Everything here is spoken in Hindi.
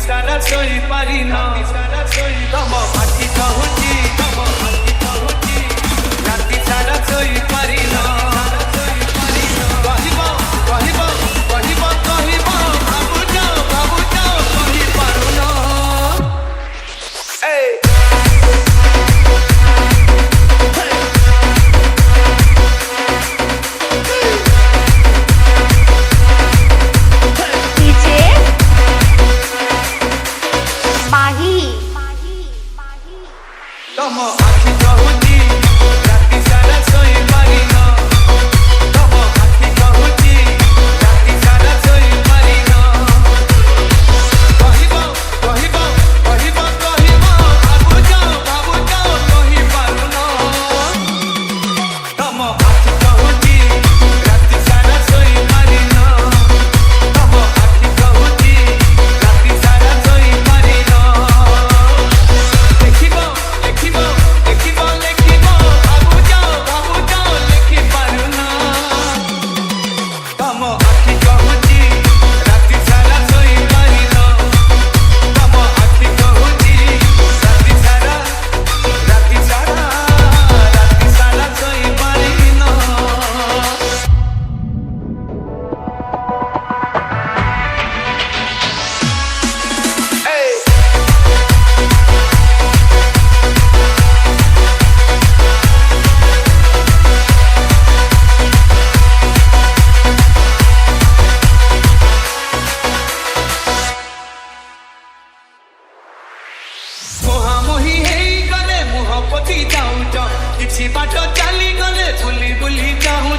सारा सोई पारी ना तम आखि कहूची राति सारा सोई पारी ना कहब भावुच कहि पारुना तम आखि कहूची राति सारा सोई पारी ना तम आखि कहूची राति सारा सोई पारी ना कहब भावुच कहि पारुना तम आखि कहूची राति सारा सोई पारी ना तम आखि कहूची राति सारा सोई पारी ना मोहामोही है गले मुहपति जाऊँ किसी बाट चली गले बुली बुली जाऊँ